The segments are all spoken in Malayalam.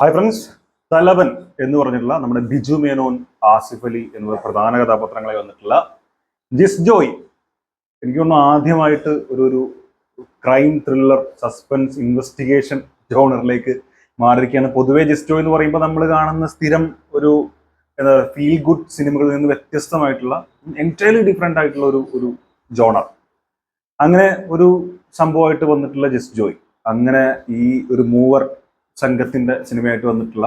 ഹായ് ഫ്രണ്ട്സ്, തലവൻ എന്ന് പറഞ്ഞിട്ടുള്ള നമ്മുടെ ബിജു മേനോൻ, ആസിഫ് അലി എന്നിവർ പ്രധാന കഥാപാത്രങ്ങളെ വന്നിട്ടുള്ള ജിസ് ജോയ്. എനിക്ക് തോന്നുന്നു ആദ്യമായിട്ട് ഒരു ക്രൈം ത്രില്ലർ സസ്പെൻസ് ഇൻവെസ്റ്റിഗേഷൻ ജോണറിലേക്ക് മാറിയിരിക്കുകയാണ്. പൊതുവെ ജിസ് ജോയ് എന്ന് പറയുമ്പോൾ നമ്മൾ കാണുന്ന സ്ഥിരം ഒരു ഫീൽ ഗുഡ് സിനിമകളിൽ നിന്ന് വ്യത്യസ്തമായിട്ടുള്ള എൻറ്റയർലി ഡിഫറെൻ്റ് ആയിട്ടുള്ള ഒരു ജോണർ. അങ്ങനെ ഒരു സംഭവമായിട്ട് വന്നിട്ടുള്ള ജിസ് ജോയ്. അങ്ങനെ ഈ ഒരു മൂവർ സംഘത്തിന്റെ സിനിമയായിട്ട് വന്നിട്ടുള്ള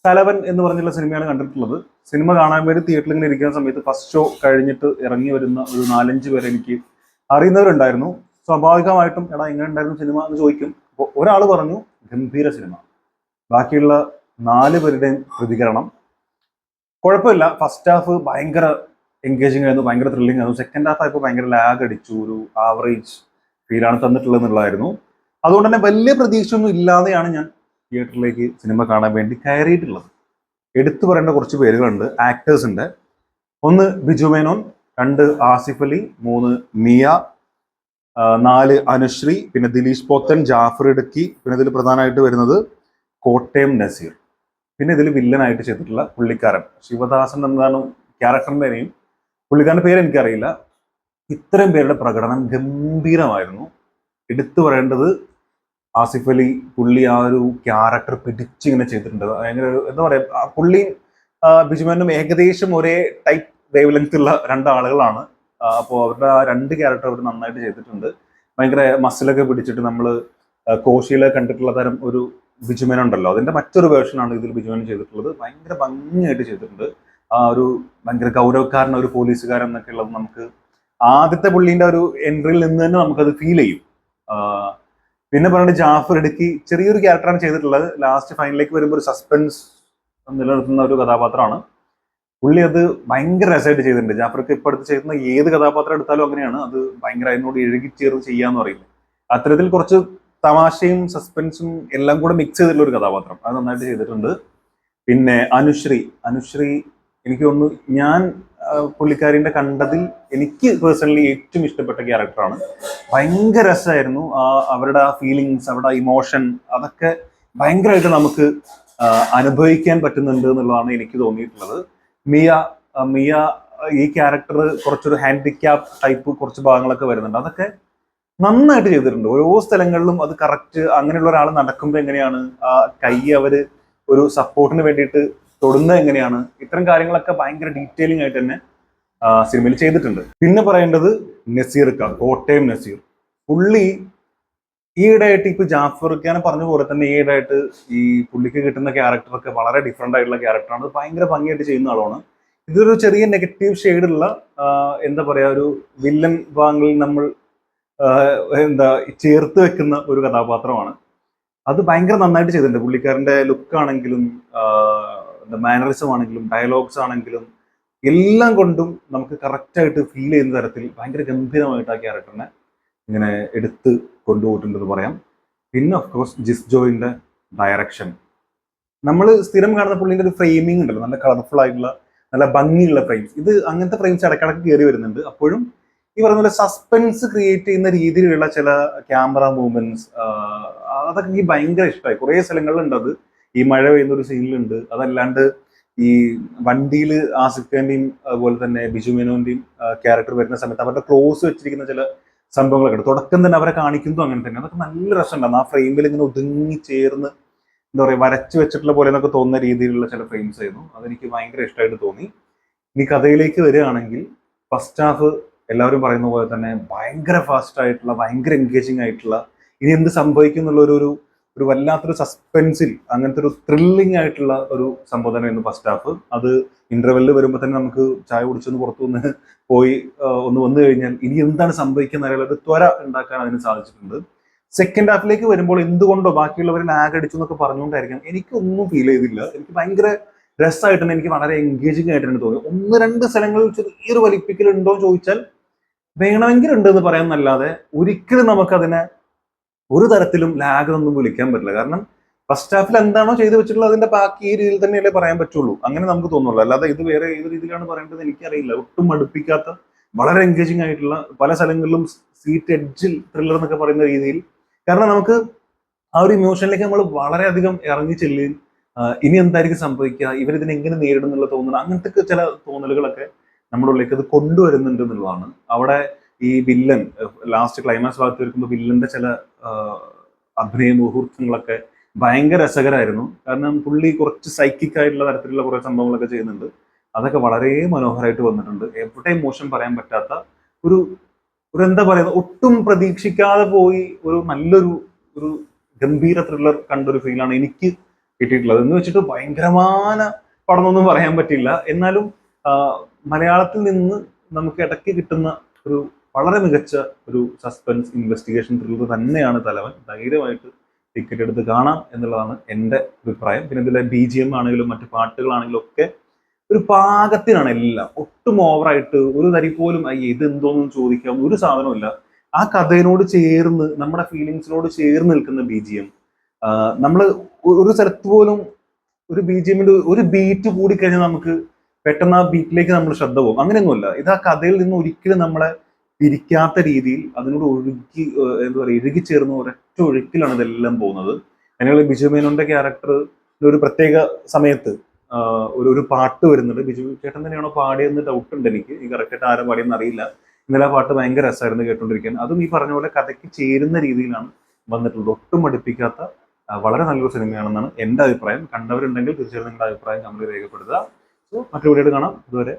തലവൻ എന്ന് പറഞ്ഞുള്ള സിനിമയാണ് കണ്ടിട്ടുള്ളത്. സിനിമ കാണാൻ വേണ്ടി തിയേറ്ററിൽ ഇങ്ങനെ ഇരിക്കുന്ന സമയത്ത് ഫസ്റ്റ് ഷോ കഴിഞ്ഞിട്ട് ഇറങ്ങി വരുന്ന ഒരു 4-5 പേരെ എനിക്ക് അറിയുന്നവരുണ്ടായിരുന്നു. സ്വാഭാവികമായിട്ടും എടാ എങ്ങനെ ഉണ്ടായിരുന്നു സിനിമ എന്ന് ചോദിക്കും. അപ്പോൾ ഒരാൾ പറഞ്ഞു ഗംഭീര സിനിമ. ബാക്കിയുള്ള 4 പേരുടെയും പ്രതികരണം കുഴപ്പമില്ല. ഫസ്റ്റ് ഹാഫ് ഭയങ്കര എൻഗേജിങ് ആയിരുന്നു, ഭയങ്കര ത്രില്ലിംഗ് ആയിരുന്നു. സെക്കൻഡ് ഹാഫ് ആയപ്പോൾ ഭയങ്കര ലാഗ് അടിച്ചു, ഒരു ആവറേജ് ഫീലാണ് തന്നിട്ടുള്ളത് എന്നുള്ളതായിരുന്നു. അതുകൊണ്ട് തന്നെ വലിയ പ്രതീക്ഷയൊന്നും ഇല്ലാതെയാണ് ഞാൻ തിയേറ്ററിലേക്ക് സിനിമ കാണാൻ വേണ്ടി കയറിയിട്ടുള്ളത്. എടുത്തു പറയേണ്ട കുറച്ച് പേരുകളുണ്ട്, ആക്ടേഴ്സിന്റെ. 1 ബിജു മേനോൻ, 2 ആസിഫ് അലി, 3 മിയ, 4 അനുശ്രീ, പിന്നെ ദിലീഷ് പോത്തൻ, ജാഫർ ഇടുക്കി, പിന്നെ ഇതിൽ പ്രധാനമായിട്ട് വരുന്നത് കോട്ടയം നസീർ. പിന്നെ ഇതിൽ വില്ലനായിട്ട് ചെയ്തിട്ടുള്ള പുള്ളിക്കാരൻ ശിവദാസൻ എന്നാണ് ക്യാരക്ടറിന്റെ നെയിം. പുള്ളിക്കാരന്റെ പേര് എനിക്കറിയില്ല. ഇത്രയും പേരുടെ പ്രകടനം ഗംഭീരമായിരുന്നു. എടുത്തു പറയേണ്ടത് ആസിഫ് അലി. പുള്ളി ആ ഒരു ക്യാരക്ടർ പിടിച്ചിങ്ങനെ ചെയ്തിട്ടുണ്ട്. ഭയങ്കര എന്താ പറയാ, പുള്ളി ബിജുമേനും ഏകദേശം ഒരേ ടൈപ്പ് വേവ് ലെങ്ത് ഉള്ള 2 ആളുകളാണ്. അപ്പോൾ അവരുടെ ആ 2 ക്യാരക്ടർ അവർ നന്നായിട്ട് ചെയ്തിട്ടുണ്ട്. ഭയങ്കര മസിലൊക്കെ പിടിച്ചിട്ട് നമ്മൾ കോശിയിലെ കണ്ടിട്ടുള്ള തരം ഒരു ബിജുമേൻ ഉണ്ടല്ലോ, അതിന്റെ മറ്റൊരു വേർഷനാണ് ഇതിൽ ബിജുമേൻ ചെയ്തിട്ടുള്ളത്. ഭയങ്കര ഭംഗിയായിട്ട് ചെയ്തിട്ടുണ്ട്. ആ ഒരു ഭയങ്കര ഗൗരവക്കാരൻ, ഒരു പോലീസുകാരൻ എന്നൊക്കെ ഉള്ളത് നമുക്ക് ആദ്യത്തെ പുള്ളീന്റെ ഒരു എൻട്രിയിൽ നിന്ന് തന്നെ നമുക്കത് ഫീൽ ചെയ്യും. പിന്നെ പറഞ്ഞിട്ട് ജാഫർ ഇടുക്കി ചെറിയൊരു ക്യാരക്ടറാണ് ചെയ്തിട്ടുള്ളത്. ലാസ്റ്റ് ഫൈനലിലേക്ക് വരുമ്പോൾ ഒരു സസ്പെൻസ് നിലനിർത്തുന്ന ഒരു കഥാപാത്രമാണ്. പുള്ളി അത് ഭയങ്കര രസമായിട്ട് ചെയ്തിട്ടുണ്ട്. ജാഫർക്ക് ഇപ്പൊ അടുത്ത് ചെയ്യുന്ന ഏത് കഥാപാത്രം എടുത്താലും അങ്ങനെയാണ്, അത് ഭയങ്കര അതിനോട് ഇഴുകിച്ചേർന്ന് ചെയ്യാന്ന് പറയുന്നത്. അത്തരത്തിൽ കുറച്ച് തമാശയും സസ്പെൻസും എല്ലാം കൂടെ മിക്സ് ചെയ്തിട്ടുള്ള ഒരു കഥാപാത്രം, അത് നന്നായിട്ട് ചെയ്തിട്ടുണ്ട്. പിന്നെ അനുശ്രീ എനിക്ക് തോന്നുന്നു ഞാൻ പുള്ളിക്കാരിന്റെ കണ്ടതിൽ എനിക്ക് പേഴ്സണലി ഏറ്റവും ഇഷ്ടപ്പെട്ട ക്യാരക്ടറാണ്. ഭയങ്കര രസമായിരുന്നു. അവരുടെ ആ ഫീലിങ്സ്, അവരുടെ ഇമോഷൻ, അതൊക്കെ ഭയങ്കരമായിട്ട് നമുക്ക് അനുഭവിക്കാൻ പറ്റുന്നുണ്ട് എന്നുള്ളതാണ് എനിക്ക് തോന്നിയിട്ടുള്ളത്. മിയ ഈ ക്യാരക്ടർ കുറച്ചൊരു ഹാൻഡിക്യാപ്പ് ടൈപ്പ് കുറച്ച് ഭാഗങ്ങളൊക്കെ വരുന്നുണ്ട്. അതൊക്കെ നന്നായിട്ട് ചെയ്തിട്ടുണ്ട്. ഓരോ സ്ഥലങ്ങളിലും അത് കറക്റ്റ്. അങ്ങനെയുള്ള ഒരാൾ നടക്കുമ്പോൾ എങ്ങനെയാണ് ആ കൈ അവര് ഒരു സപ്പോർട്ടിന് വേണ്ടിയിട്ട് തൊടുന്നത് എങ്ങനെയാണ്, ഇത്തരം കാര്യങ്ങളൊക്കെ ഭയങ്കര ഡീറ്റെയിലിംഗ് ആയിട്ട് തന്നെ സിനിമയിൽ ചെയ്തിട്ടുണ്ട്. പിന്നെ പറയേണ്ടത് നസീർക്ക, കോട്ടയം നസീർ. പുള്ളി ഈയിടെയായിട്ട് ഇപ്പൊ ജാഫർ ഖാൻ പറഞ്ഞ പോലെ തന്നെ ഈയിടെയായിട്ട് ഈ പുള്ളിക്ക് കിട്ടുന്ന ക്യാരക്ടറൊക്കെ വളരെ ഡിഫറെന്റ് ആയിട്ടുള്ള ക്യാരക്ടറാണ്. ഭയങ്കര ഭംഗിയായിട്ട് ചെയ്യുന്ന ആളാണ്. ഇതൊരു ചെറിയ നെഗറ്റീവ് ഷെയ്ഡുള്ള എന്താ പറയാ, ഒരു വില്ലൻ ഭാഗങ്ങളിൽ നമ്മൾ ചേർത്ത് വെക്കുന്ന ഒരു കഥാപാത്രമാണ്. അത് ഭയങ്കര നന്നായിട്ട് ചെയ്തിട്ടുണ്ട്. പുള്ളിക്കാരന്റെ ലുക്ക് ആണെങ്കിലും മാനറിസം ആണെങ്കിലും ഡയലോഗ്സ് ആണെങ്കിലും എല്ലാം കൊണ്ടും നമുക്ക് കറക്റ്റായിട്ട് ഫീൽ ചെയ്യുന്ന തരത്തിൽ ഭയങ്കര ഗംഭീരമായിട്ട് ആ ക്യാരക്ടറിനെ ഇങ്ങനെ എടുത്ത് കൊണ്ടുപോയിട്ടുണ്ടെന്ന് പറയാം. പിന്നെ ഓഫ് കോഴ്സ് ജിസ് ജോയിന്റെ ഡയറക്ഷൻ. നമ്മൾ സ്ഥിരം കാണുന്ന പുള്ളിന്റെ ഒരു ഫ്രെയിമിംഗ് ഉണ്ടല്ലോ, നല്ല കളർഫുൾ ആയിട്ടുള്ള നല്ല ഭംഗിയുള്ള ഫ്രെയിംസ്. ഇത് അങ്ങനത്തെ ഫ്രെയിംസ് ഇടക്കിടക്ക് കയറി വരുന്നുണ്ട്. അപ്പോഴും ഈ പറഞ്ഞ പോലെ സസ്പെൻസ് ക്രിയേറ്റ് ചെയ്യുന്ന രീതിയിലുള്ള ചില ക്യാമറ മൂവ്മെന്റ്സ്, അതൊക്കെ എനിക്ക് ഭയങ്കര ഇഷ്ടമായി. കുറേ സ്ഥലങ്ങളിലുണ്ട് അത്. ഈ മഴ പെയ്യുന്ന ഒരു സീനിലുണ്ട്. അതല്ലാണ്ട് ഈ വണ്ടിയിൽ ആസിഫ് ഖാന്റെയും അതുപോലെ തന്നെ ബിജു മേനോന്റെയും ക്യാരക്ടർ വരുന്ന സമയത്ത് അവരുടെ ക്ലോസ് വെച്ചിരിക്കുന്ന ചില സംഭവങ്ങളൊക്കെ ഉണ്ട്. തുടക്കം തന്നെ അവരെ കാണിക്കുന്നതും അങ്ങനെ തന്നെ. അതൊക്കെ നല്ല രസമുണ്ടായിരുന്നു. ആ ഫ്രെയിമിൽ ഇങ്ങനെ ഒതുങ്ങി ചേർന്ന് എന്താ പറയുക, വരച്ചു വെച്ചിട്ടുള്ള പോലെ എന്നൊക്കെ തോന്നുന്ന രീതിയിലുള്ള ചില ഫ്രെയിംസ് ആയിരുന്നു. അതെനിക്ക് ഭയങ്കര ഇഷ്ടമായിട്ട് തോന്നി. ഇനി കഥയിലേക്ക് വരികയാണെങ്കിൽ ഫസ്റ്റ് ഹാഫ് എല്ലാവരും പറയുന്ന പോലെ തന്നെ ഭയങ്കര ഫാസ്റ്റ് ആയിട്ടുള്ള, ഭയങ്കര എൻഗേജിങ് ആയിട്ടുള്ള, ഇനി എന്ത് സംഭവിക്കും എന്നുള്ള ഒരു വല്ലാത്തൊരു സസ്പെൻസിൽ അങ്ങനത്തെ ഒരു ത്രില്ലിംഗ് ആയിട്ടുള്ള ഒരു സംഭവം തന്നെയായിരുന്നു ഫസ്റ്റ് ഹാഫ്. അത് ഇന്റർവെല്ലിൽ വരുമ്പോൾ തന്നെ നമുക്ക് ചായ കുടിച്ചൊന്ന് പുറത്തുനിന്ന് പോയി ഒന്ന് വന്നു കഴിഞ്ഞാൽ ഇനി എന്താണ് സംഭവിക്കുന്ന ഒരു ത്വര ഉണ്ടാക്കാൻ അതിന് സാധിച്ചിട്ടുണ്ട്. സെക്കൻഡ് ഹാഫിലേക്ക് വരുമ്പോൾ എന്തുകൊണ്ടോ ബാക്കിയുള്ളവർ ലാഗ് അടിച്ചു എന്നൊക്കെ പറഞ്ഞുകൊണ്ടായിരിക്കും എനിക്കൊന്നും ഫീൽ ചെയ്തില്ല. എനിക്ക് ഭയങ്കര രസമായിട്ട് തന്നെ, എനിക്ക് വളരെ എൻഗേജിങ് ആയിട്ട് തന്നെ തോന്നി. 1-2 സ്ഥലങ്ങളിൽ ചെറിയൊരു വലിപ്പിക്കൽ ഉണ്ടോ എന്ന് ചോദിച്ചാൽ വേണമെങ്കിൽ ഉണ്ട് എന്ന് പറയാമെന്നല്ലാതെ ഒരിക്കലും നമുക്കതിനെ ഒരു തരത്തിലും ലാഗ് ഒന്നും വിളിക്കാൻ പറ്റില്ല. കാരണം ഫസ്റ്റ് ഹാഫിൽ എന്താണോ ചെയ്തു വെച്ചിട്ടുള്ളത് അതിന്റെ ബാക്കി ഈ രീതിയിൽ തന്നെയല്ലേ പറയാൻ പറ്റുള്ളൂ. അങ്ങനെ നമുക്ക് തോന്നുള്ളൂ. അല്ലാതെ ഇത് വേറെ ഏത് രീതിയിലാണ് പറയേണ്ടത് എനിക്കറിയില്ല. ഒട്ടും അടുപ്പിക്കാത്ത, വളരെ എൻഗേജിങ് ആയിട്ടുള്ള, പല സ്ഥലങ്ങളിലും സീറ്റ് എഡ്ജിൽ ത്രില്ലർ എന്നൊക്കെ പറയുന്ന രീതിയിൽ. കാരണം നമുക്ക് ആ ഒരു ഇമോഷനിലേക്ക് നമ്മൾ വളരെയധികം ഇറങ്ങി ചെല്ലുകയും ഇനി എന്തായിരിക്കും സംഭവിക്കുക, ഇവരിതിനെ എങ്ങനെ നേരിടും എന്നുള്ള തോന്നൽ, അങ്ങനത്തെ ചില തോന്നലുകളൊക്കെ നമ്മുടെ ഉള്ളിലേക്ക് അത് കൊണ്ടുവരുന്നുണ്ട് എന്നുള്ളതാണ്. അവിടെ ഈ വില്ലൻ ലാസ്റ്റ് ക്ലൈമാക്സ് ഭാഗത്ത് വരുമ്പോൾ വില്ലന്റെ ചില അഭിനയ മുഹൂർത്തങ്ങളൊക്കെ ഭയങ്കര രസകരമായിരുന്നു. കാരണം പുള്ളി കുറച്ച് സൈക്കിക് ആയിട്ടുള്ള തരത്തിലുള്ള കുറെ സംഭവങ്ങളൊക്കെ ചെയ്യുന്നുണ്ട്. അതൊക്കെ വളരെ മനോഹരമായിട്ട് വന്നിട്ടുണ്ട്. എവിടെയും മോശം പറയാൻ പറ്റാത്ത ഒരു ഒരു എന്താ പറയുക, ഒട്ടും പ്രതീക്ഷിക്കാതെ പോയി ഒരു നല്ലൊരു ഒരു ഗംഭീര ത്രില്ലർ കണ്ടൊരു ഫീലാണ് എനിക്ക് കിട്ടിയിട്ടുള്ളത്. എന്ന് വെച്ചിട്ട് ഭയങ്കരമായ പടം എന്നൊന്നും പറയാൻ പറ്റില്ല. എന്നാലും മലയാളത്തിൽ നിന്ന് നമുക്ക് ഇടയ്ക്ക് കിട്ടുന്ന ഒരു വളരെ മികച്ച ഒരു സസ്പെൻസ് ഇൻവെസ്റ്റിഗേഷൻ ത്രില്ലർ തന്നെയാണ് തലവൻ. ധൈര്യമായിട്ട് ടിക്കറ്റ് എടുത്ത് കാണാം എന്നുള്ളതാണ് എൻ്റെ അഭിപ്രായം. പിന്നെ ഇതിലെ BGM ആണെങ്കിലും മറ്റു പാട്ടുകളാണെങ്കിലും ഒക്കെ ഒരു പാകത്തിനാണ് എല്ലാം. ഒട്ടും ഓവറായിട്ട് ഒരു തരി പോലും ഇത് എന്തോന്നും ചോദിക്കാം ഒരു സാധനമില്ല. ആ കഥയിനോട് ചേർന്ന് നമ്മുടെ ഫീലിങ്സിനോട് ചേർന്ന് നിൽക്കുന്ന BGM. നമ്മൾ ഒരു സ്ഥലത്ത് പോലും ഒരു BGMന്റെ ഒരു ബീറ്റ് കൂടി കഴിഞ്ഞാൽ നമുക്ക് പെട്ടെന്ന് ആ ബീറ്റിലേക്ക് നമ്മൾ ശ്രദ്ധ പോകും. അങ്ങനെയൊന്നുമില്ല. ഇത് ആ കഥയിൽ നിന്ന് ഒരിക്കലും നമ്മളെ പിരിക്കാത്ത രീതിയിൽ അതിനോട് ഒഴുകി എന്താ പറയുക ഇഴുകിച്ചേർന്ന ഒരൊറ്റ ഒഴുക്കിലാണ് ഇതെല്ലാം പോകുന്നത്. അതിനുള്ള ബിജു മേനോന്റെ ക്യാരക്ടർ ഒരു പ്രത്യേക സമയത്ത് ഒരു പാട്ട് വരുന്നുണ്ട്. ബിജു ചേട്ടൻ തന്നെയാണോ പാടിയെന്ന് ഡൗട്ട് ഉണ്ട് എനിക്ക്. ഈ കറക്റ്റായിട്ട് ആരാ പാടിയെന്ന് അറിയില്ല. ഇന്നലെ ആ പാട്ട് ഭയങ്കര രസമായിരുന്നു കേട്ടോണ്ടിരിക്കാൻ. അതും ഈ പറഞ്ഞ പോലെ കഥയ്ക്ക് ചേരുന്ന രീതിയിലാണ് വന്നിട്ടുള്ളത്. ഒട്ടും പഠിപ്പിക്കാത്ത വളരെ നല്ലൊരു സിനിമയാണെന്നാണ് എൻ്റെ അഭിപ്രായം. കണ്ടവരുണ്ടെങ്കിൽ തീർച്ചയായും നിങ്ങളുടെ അഭിപ്രായം കമന്റ് രേഖപ്പെടുത്തുക. സോ മറ്റൊരു വീഡിയോ കാണാം. ഇതുവരെ